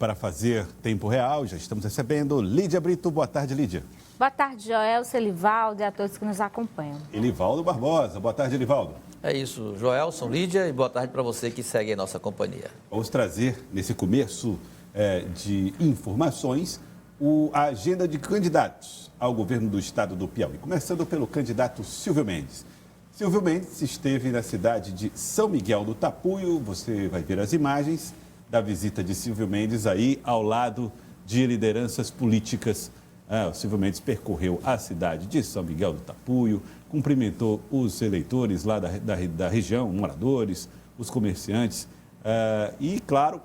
para fazer tempo real, já estamos recebendo Lídia Brito. Boa tarde, Lídia. Boa tarde, Joelson, Elivaldo e a todos que nos acompanham. Elivaldo Barbosa. Boa tarde, Elivaldo. É isso, Joelson, Lídia, e boa tarde para você que segue a nossa companhia. Vamos trazer, nesse começo de informações, a agenda de candidatos ao governo do estado do Piauí. Começando pelo candidato Silvio Mendes. Silvio Mendes esteve na cidade de São Miguel do Tapuio. Você vai ver as imagens da visita de Silvio Mendes aí ao lado de lideranças políticas. O Silvio Mendes percorreu a cidade de São Miguel do Tapuio, cumprimentou os eleitores lá da região, moradores, os comerciantes e, claro,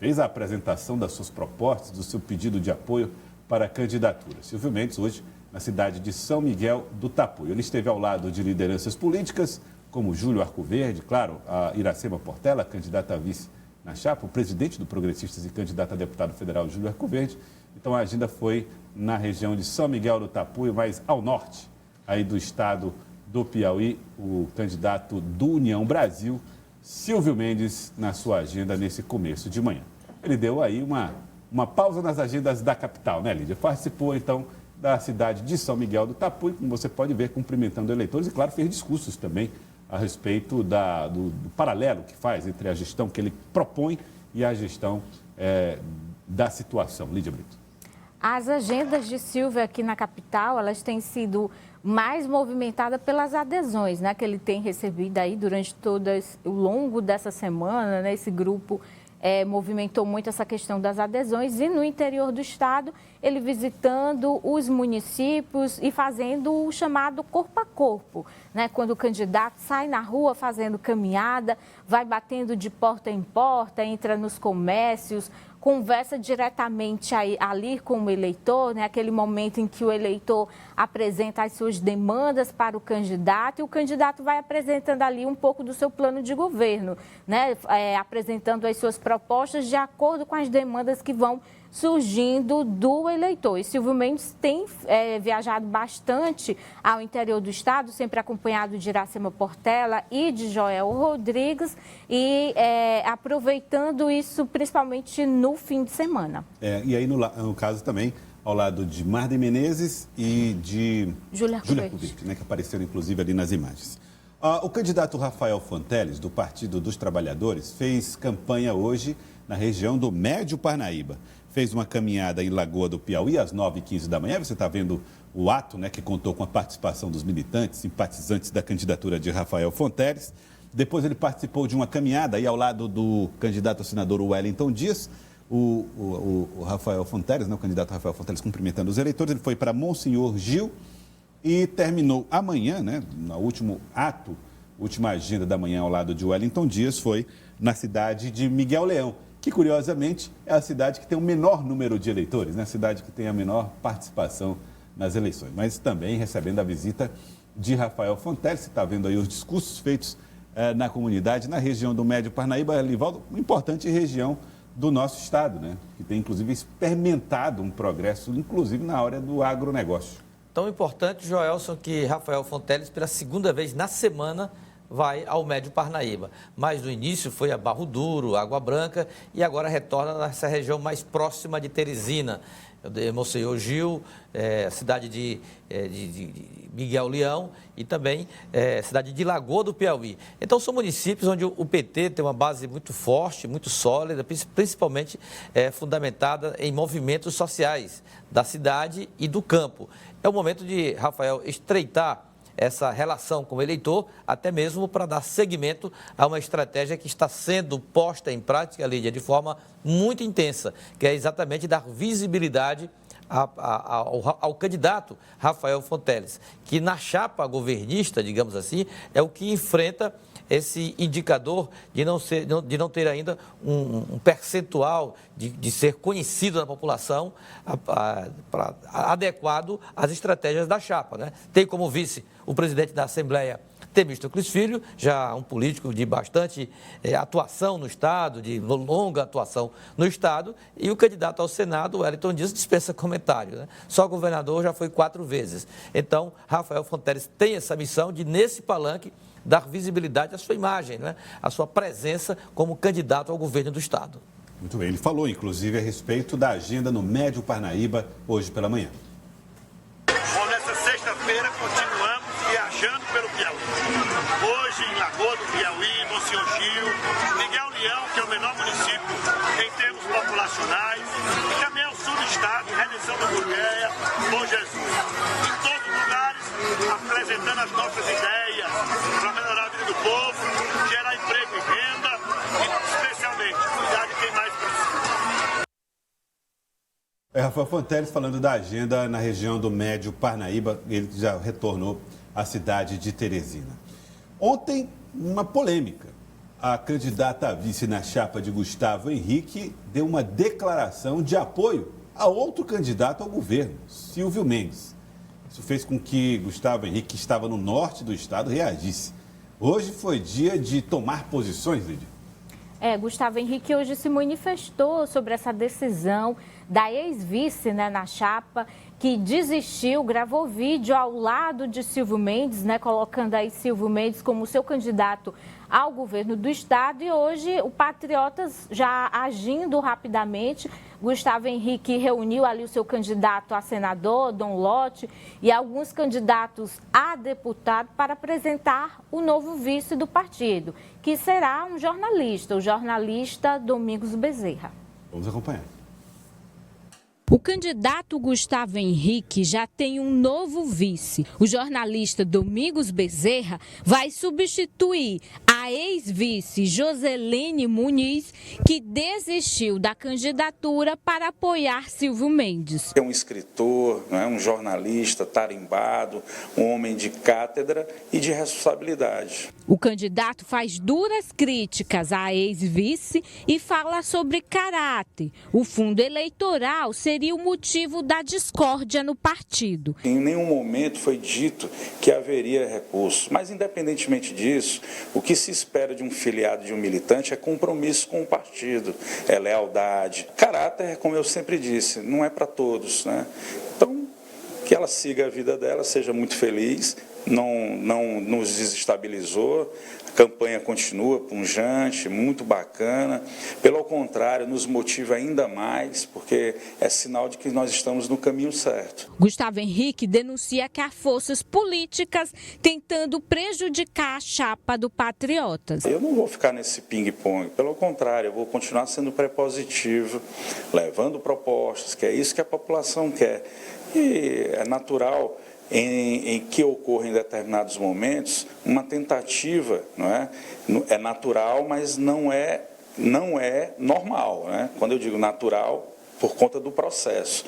fez a apresentação das suas propostas, do seu pedido de apoio para a candidatura. Silvio Mendes hoje na cidade de São Miguel do Tapuio. Ele esteve ao lado de lideranças políticas, como Júlio Arcoverde, claro, a Iracema Portela, candidata a vice na chapa, o presidente do Progressistas e candidato a deputado federal, Júlio Arcoverde. Então, a agenda foi na região de São Miguel do Tapuio, mais ao norte aí do estado do Piauí, o candidato do União Brasil, Silvio Mendes, na sua agenda nesse começo de manhã. Ele deu aí uma pausa nas agendas da capital, né, Lídia? Participou, então, da cidade de São Miguel do Tapuio, como você pode ver, cumprimentando eleitores e, claro, fez discursos também a respeito do paralelo que faz entre a gestão que ele propõe e a gestão da situação. Lídia Brito. As agendas de Silvio aqui na capital, elas têm sido mais movimentadas pelas adesões, né, que ele tem recebido aí durante todo o longo dessa semana, né, esse grupo movimentou muito essa questão das adesões e no interior do estado, ele visitando os municípios e fazendo o chamado corpo a corpo, né? Quando o candidato sai na rua fazendo caminhada, vai batendo de porta em porta, entra nos comércios, conversa diretamente ali com o eleitor, né? Aquele momento em que o eleitor apresenta as suas demandas para o candidato e o candidato vai apresentando ali um pouco do seu plano de governo, né? Apresentando as suas propostas de acordo com as demandas que vão surgindo do eleitor. E Silvio Mendes tem viajado bastante ao interior do estado, sempre acompanhado de Iracema Portela e de Joel Rodrigues, e aproveitando isso principalmente no fim de semana. E aí, no caso também, ao lado de Marden Menezes e de Júlia Arcoverde, né, que apareceram inclusive ali nas imagens. O candidato Rafael Fonteles, do Partido dos Trabalhadores, fez campanha hoje na região do Médio Parnaíba. Fez uma caminhada em Lagoa do Piauí às 9h15 da manhã. Você está vendo o ato, né, que contou com a participação dos militantes, simpatizantes da candidatura de Rafael Fonteles. Depois ele participou de uma caminhada aí ao lado do candidato a senador Wellington Dias. O Rafael Fonteles, né, o candidato Rafael Fonteles cumprimentando os eleitores. Ele foi para Monsenhor Gil e terminou amanhã, né, no último ato, última agenda da manhã ao lado de Wellington Dias, foi na cidade de Miguel Leão, que, curiosamente, é a cidade que tem o menor número de eleitores, né? A cidade que tem a menor participação nas eleições. Mas também recebendo a visita de Rafael Fonteles. Você está vendo aí os discursos feitos na comunidade, na região do Médio Parnaíba, Elivaldo, uma importante região do nosso estado, né? Que tem, inclusive, experimentado um progresso, inclusive na área do agronegócio. Tão importante, Joelson, que Rafael Fonteles, pela segunda vez na semana, vai ao Médio Parnaíba. Mas no início foi a Barro Duro, Água Branca e agora retorna nessa região mais próxima de Teresina, de Monsenhor Gil, cidade de Miguel Leão e também cidade de Lagoa do Piauí. Então são municípios onde o PT tem uma base muito forte, muito sólida, principalmente fundamentada em movimentos sociais da cidade e do campo. É o momento de Rafael estreitar essa relação com o eleitor, até mesmo para dar seguimento a uma estratégia que está sendo posta em prática, Lídia, de forma muito intensa, que é exatamente dar visibilidade ao candidato Rafael Fonteles, que na chapa governista, digamos assim, é o que enfrenta esse indicador de não ter ainda um percentual de ser conhecido na população adequado às estratégias da chapa, né? Tem como vice o presidente da Assembleia, Temístocles Filho, já um político de bastante atuação no Estado, de longa atuação no Estado, e o candidato ao Senado, Wellington Dias, dispensa comentário, né? Só governador já foi 4 vezes. Então, Rafael Fonteles tem essa missão de, nesse palanque, dar visibilidade à sua imagem, né? À sua presença como candidato ao governo do Estado. Muito bem, ele falou, inclusive, a respeito da agenda no Médio Parnaíba, hoje pela manhã. Bom, nessa sexta-feira continuamos viajando pelo Piauí. Hoje em Lagoa do Piauí, Monsenhor Gil, Miguel Leão, que é o menor município em termos populacionais, e também ao sul do estado, Redenção da Gurgueia, Bom Jesus. Em todos os lugares, apresentando as nossas ideias para melhorar a vida do povo, gerar emprego e renda e, especialmente, cuidar de quem mais precisa. Rafael Fonteles falando da agenda na região do Médio Parnaíba, ele já retornou à cidade de Teresina. Ontem, uma polêmica. A candidata a vice na chapa de Gustavo Henrique deu uma declaração de apoio a outro candidato ao governo, Silvio Mendes. Isso fez com que Gustavo Henrique, que estava no norte do estado, reagisse. Hoje foi dia de tomar posições, Lídia. Gustavo Henrique hoje se manifestou sobre essa decisão da ex-vice, né, na chapa, que desistiu, gravou vídeo ao lado de Silvio Mendes, né, colocando aí Silvio Mendes como seu candidato ao governo do estado. E hoje o Patriotas já agindo rapidamente. Gustavo Henrique reuniu ali o seu candidato a senador, Dom Lote, e alguns candidatos a deputado para apresentar o novo vice do partido, que será um jornalista, o jornalista Domingos Bezerra. Vamos acompanhar. O candidato Gustavo Henrique já tem um novo vice. O jornalista Domingos Bezerra vai substituir a ex-vice Joselene Muniz, que desistiu da candidatura para apoiar Silvio Mendes. É um escritor, não é? Um jornalista tarimbado, um homem de cátedra e de responsabilidade. O candidato faz duras críticas à ex-vice e fala sobre caráter. O fundo eleitoral seria o motivo da discórdia no partido. Em nenhum momento foi dito que haveria recurso, mas independentemente disso, o que se espera de um filiado, de um militante, é compromisso com o partido, é lealdade. Caráter, como eu sempre disse, não é para todos, né? Então, que ela siga a vida dela, seja muito feliz, não nos desestabilizou. A campanha continua pungente, muito bacana. Pelo contrário, nos motiva ainda mais, porque é sinal de que nós estamos no caminho certo. Gustavo Henrique denuncia que há forças políticas tentando prejudicar a chapa do Patriotas. Eu não vou ficar nesse ping-pong, pelo contrário, eu vou continuar sendo prepositivo, levando propostas, que é isso que a população quer. E é natural em que ocorra em determinados momentos uma tentativa, não é? É natural, mas não é normal, né? Quando eu digo natural, por conta do processo,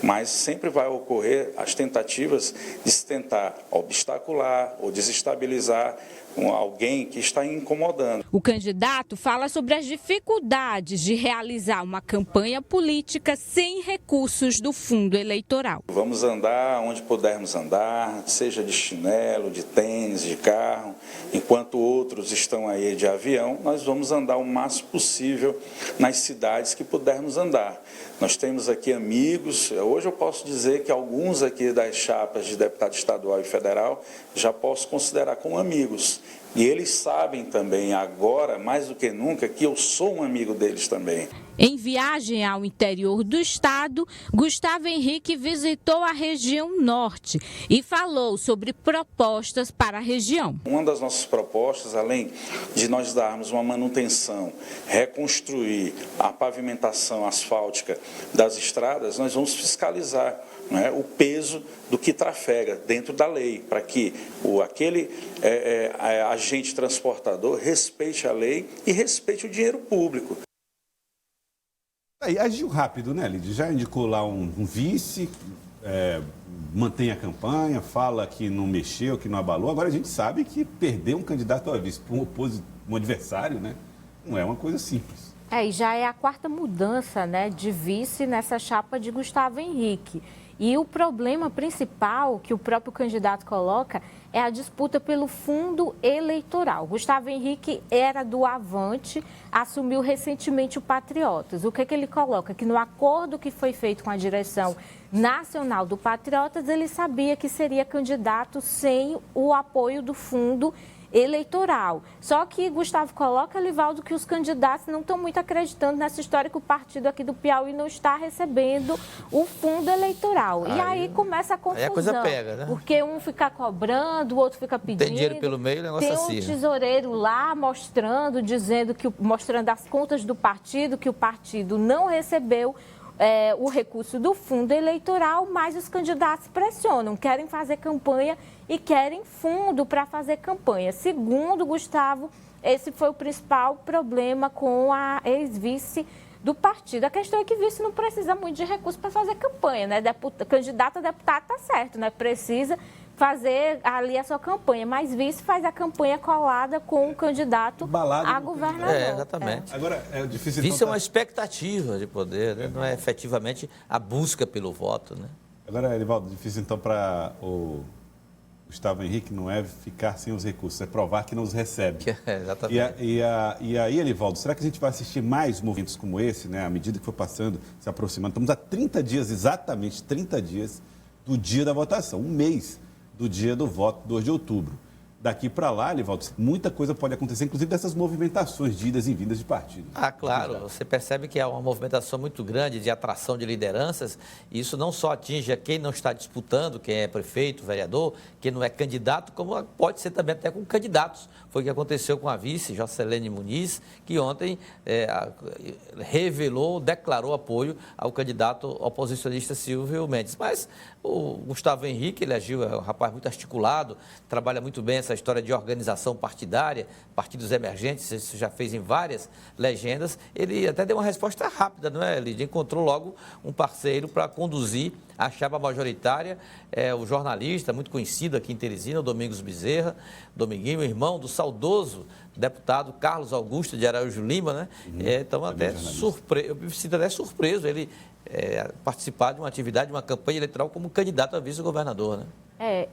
mas sempre vai ocorrer as tentativas de se tentar obstacular ou desestabilizar alguém que está incomodando. O candidato fala sobre as dificuldades de realizar uma campanha política sem recursos do fundo eleitoral. Vamos andar onde pudermos andar, seja de chinelo, de tênis, de carro, enquanto outros estão aí de avião, nós vamos andar o máximo possível nas cidades que pudermos andar. Nós temos aqui amigos, hoje eu posso dizer que alguns aqui das chapas de deputado estadual e federal já posso considerar como amigos. E eles sabem também agora, mais do que nunca, que eu sou um amigo deles também. Em viagem ao interior do estado, Gustavo Henrique visitou a região norte e falou sobre propostas para a região. Uma das nossas propostas, além de nós darmos uma manutenção, reconstruir a pavimentação asfáltica das estradas, nós vamos fiscalizar, né, o peso do que trafega dentro da lei, para que aquele agente transportador respeite a lei e respeite o dinheiro público. Aí, agiu rápido, né, Lídia? Já indicou lá um vice, mantém a campanha, fala que não mexeu, que não abalou. Agora a gente sabe que perder um candidato a vice para um adversário, né, não é uma coisa simples. E já é a quarta mudança, né, de vice nessa chapa de Gustavo Henrique. E o problema principal que o próprio candidato coloca é a disputa pelo fundo eleitoral. Gustavo Henrique era do Avante, assumiu recentemente o Patriotas. O que ele coloca? Que no acordo que foi feito com a direção nacional do Patriotas, ele sabia que seria candidato sem o apoio do fundo eleitoral. Só que Gustavo coloca, Livaldo, que os candidatos não estão muito acreditando nessa história que o partido aqui do Piauí não está recebendo o fundo eleitoral. E aí começa a confusão. Aí a coisa pega, né? Porque um fica cobrando, o outro fica pedindo. Tem dinheiro pelo meio, o negócio tem assim. Um tesoureiro lá mostrando, mostrando as contas do partido, que o partido não recebeu o recurso do fundo eleitoral, mas os candidatos pressionam, querem fazer campanha e querem fundo para fazer campanha. Segundo Gustavo, esse foi o principal problema com a ex-vice do partido. A questão é que vice não precisa muito de recurso para fazer campanha, né? Candidato a deputado está certo, né? Precisa fazer ali a sua campanha, mas vice faz a campanha colada com o candidato a governador. Exatamente. Agora, é difícil... Vice é uma expectativa de poder, né? Não é efetivamente a busca pelo voto, né? Agora, Elivaldo, difícil então para o Gustavo Henrique não é ficar sem os recursos, é provar que não os recebe. Exatamente. E aí, Elivaldo, será que a gente vai assistir mais movimentos como esse, né? À medida que for passando, se aproximando? Estamos a 30 dias, exatamente 30 dias do dia da votação, um mês do dia do voto, 2 de outubro. Daqui para lá, Elivaldo, muita coisa pode acontecer, inclusive dessas movimentações de idas e vindas de partidos. Ah, claro. Você percebe que há uma movimentação muito grande de atração de lideranças, e isso não só atinge a quem não está disputando, quem é prefeito, vereador, quem não é candidato, como pode ser também até com candidatos. Foi o que aconteceu com a vice, Jocelene Muniz, que ontem declarou apoio ao candidato oposicionista Silvio Mendes. Mas o Gustavo Henrique, ele agiu, é um rapaz muito articulado, trabalha muito bem essa história de organização partidária, partidos emergentes, isso já fez em várias legendas. Ele até deu uma resposta rápida, não é? Ele encontrou logo um parceiro para conduzir a chapa majoritária, o jornalista muito conhecido aqui em Teresina, o Domingos Bezerra, Dominguinho, irmão do saudoso deputado Carlos Augusto de Araújo Lima, né? Então, até eu me sinto até surpreso ele participar de uma atividade, de uma campanha eleitoral como candidato a vice-governador, né?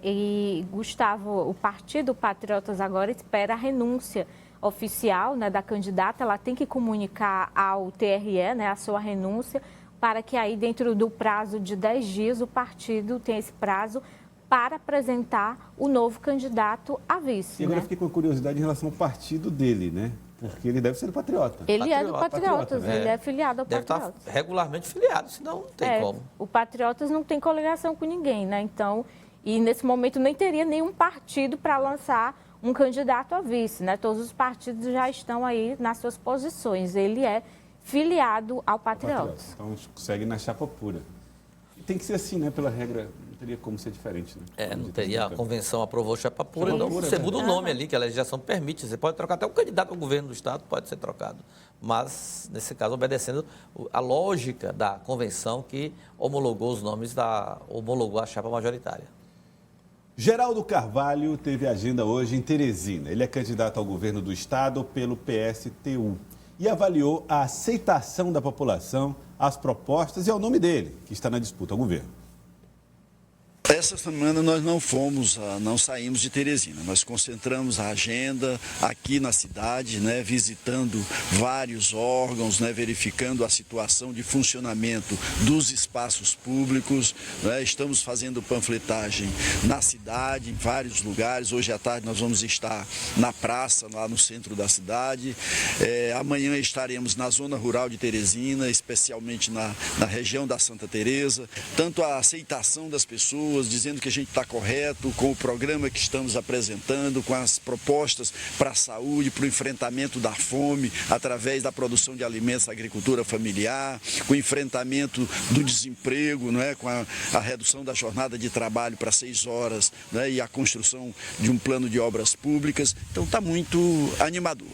E Gustavo, o Partido Patriotas agora espera a renúncia oficial, né, da candidata. Ela tem que comunicar ao TRE, né, a sua renúncia, para que aí dentro do prazo de 10 dias o partido tenha esse prazo para apresentar o novo candidato a vice. E agora eu fiquei com curiosidade em relação ao partido dele, né? Porque ele deve ser do Patriota. Ele é do Patriotas, ele é filiado ao Patriotas. Deve estar regularmente filiado, senão não tem como. O Patriotas não tem coligação com ninguém, né? Então, e nesse momento nem teria nenhum partido para lançar um candidato a vice, né? Todos os partidos já estão aí nas suas posições. Ele é filiado ao Patriotas. Então, segue na chapa pura. E tem que ser assim, né? Pela regra, não teria como ser diferente, né? Não teria, a convenção aprovou chapa pura, Chapa então pura, você né? muda o nome ali, que a legislação permite. Você pode trocar até o candidato ao governo do Estado, pode ser trocado. Mas, nesse caso, obedecendo a lógica da convenção que homologou os nomes, homologou a chapa majoritária. Geraldo Carvalho teve agenda hoje em Teresina. Ele é candidato ao governo do Estado pelo PSTU e avaliou a aceitação da população às propostas e ao nome dele, que está na disputa ao governo. Essa semana nós não saímos de Teresina, nós concentramos a agenda aqui na cidade, né, visitando vários órgãos, né, verificando a situação de funcionamento dos espaços públicos, né, estamos fazendo panfletagem na cidade, em vários lugares. Hoje à tarde nós vamos estar na praça, lá no centro da cidade. Amanhã estaremos na zona rural de Teresina, especialmente na região da Santa Teresa. Tanto a aceitação das pessoas, dizendo que a gente está correto com o programa que estamos apresentando, com as propostas para a saúde, para o enfrentamento da fome, através da produção de alimentos, agricultura familiar, com o enfrentamento do desemprego, não é? Com a redução da jornada de trabalho para 6 horas, né? E a construção de um plano de obras públicas. Então está muito animador.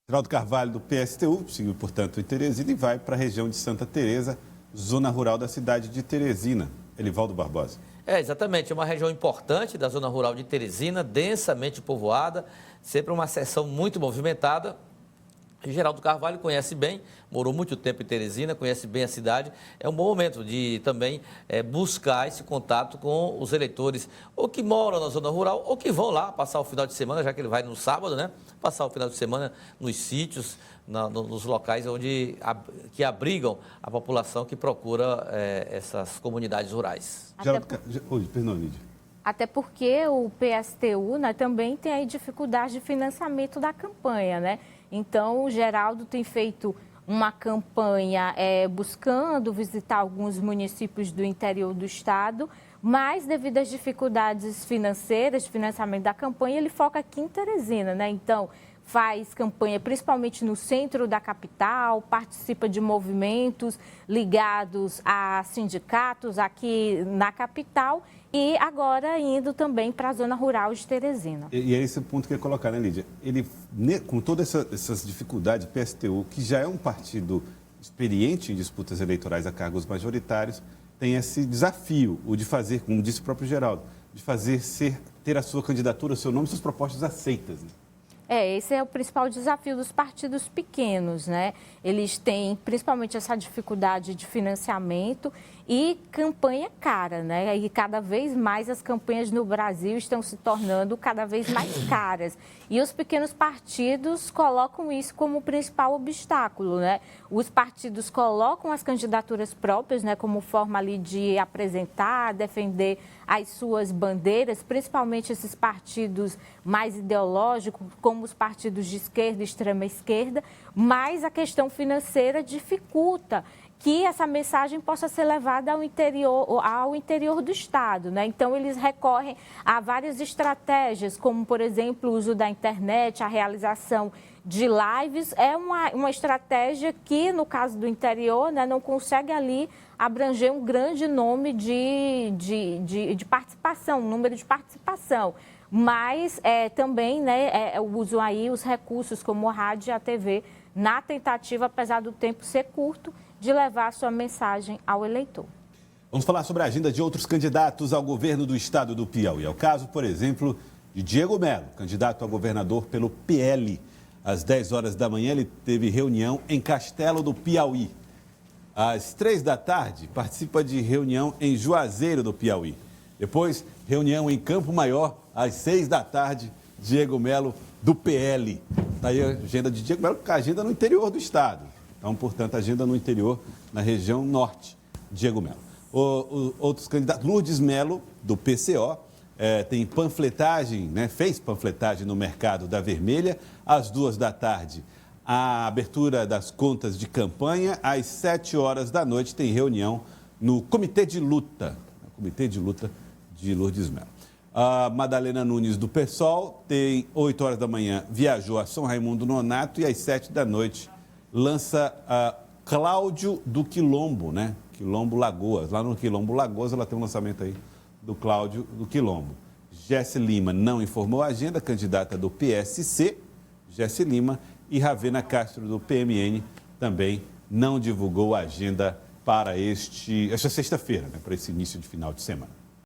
Geraldo Carvalho, do PSTU, seguiu, portanto, em Teresina e vai para a região de Santa Teresa, zona rural da cidade de Teresina. Elivaldo Barbosa. Exatamente, é uma região importante da zona rural de Teresina, densamente povoada, sempre uma seção muito movimentada. Geraldo Carvalho conhece bem, morou muito tempo em Teresina, conhece bem a cidade. É um bom momento de também buscar esse contato com os eleitores, ou que moram na zona rural, ou que vão lá passar o final de semana, já que ele vai no sábado, né? Passar o final de semana nos sítios, nos locais que abrigam a população que procura essas comunidades rurais. Perdão, Lídia. Até porque o PSTU, né, também tem aí dificuldade de financiamento da campanha, né? Então, o Geraldo tem feito uma campanha buscando visitar alguns municípios do interior do estado, mas devido às dificuldades financeiras, de financiamento da campanha, ele foca aqui em Teresina, né? Então, faz campanha principalmente no centro da capital, participa de movimentos ligados a sindicatos aqui na capital e agora indo também para a zona rural de Teresina. E é esse ponto que eu ia colocar, né, Lídia? Ele, com todas essas dificuldades, o PSTU, que já é um partido experiente em disputas eleitorais a cargos majoritários, tem esse desafio, o de fazer, como disse o próprio Geraldo, de fazer ter a sua candidatura, o seu nome e suas propostas aceitas, né? Esse é o principal desafio dos partidos pequenos, né? Eles têm principalmente essa dificuldade de financiamento e campanha cara, né? E cada vez mais as campanhas no Brasil estão se tornando cada vez mais caras. E os pequenos partidos colocam isso como o principal obstáculo, né? Os partidos colocam as candidaturas próprias, né, como forma ali de apresentar, defender as suas bandeiras, principalmente esses partidos mais ideológicos, como os partidos de esquerda e extrema esquerda, mas a questão financeira dificulta que essa mensagem possa ser levada ao interior do estado, né? Então, eles recorrem a várias estratégias, como, por exemplo, o uso da internet, a realização de lives. É uma estratégia que, no caso do interior, né, não consegue ali abranger um grande nome de participação, um número de participação. Mas também, né, usam aí os recursos como a rádio e a TV na tentativa, apesar do tempo ser curto, de levar a sua mensagem ao eleitor. Vamos falar sobre a agenda de outros candidatos ao governo do estado do Piauí. É o caso, por exemplo, de Diego Melo, candidato a governador pelo PL. Às 10 horas da manhã, ele teve reunião em Castelo do Piauí. Às 3 da tarde, participa de reunião em Juazeiro do Piauí. Depois, reunião em Campo Maior, às 6 da tarde, Diego Melo do PL. Está aí a agenda de Diego Melo, a agenda no interior do estado. Então, portanto, agenda no interior, na região norte, Diego Melo. Outros candidatos, Lourdes Melo, do PCO, tem panfletagem, né, fez panfletagem no Mercado da Vermelha. Às 2 da tarde, a abertura das contas de campanha. Às 7 horas da noite, tem reunião no Comitê de Luta de Lourdes Melo. A Madalena Nunes, do PSOL, tem 8 horas da manhã, viajou a São Raimundo Nonato e às 7 da noite lança Cláudio do Quilombo, né? Quilombo Lagoas. Lá no Quilombo Lagoas, ela tem um lançamento aí do Cláudio do Quilombo. Jesse Lima não informou a agenda, candidata do PSC, Jesse Lima, e Ravena Castro, do PMN, também não divulgou a agenda para esta sexta-feira, né? Para esse início de final de semana.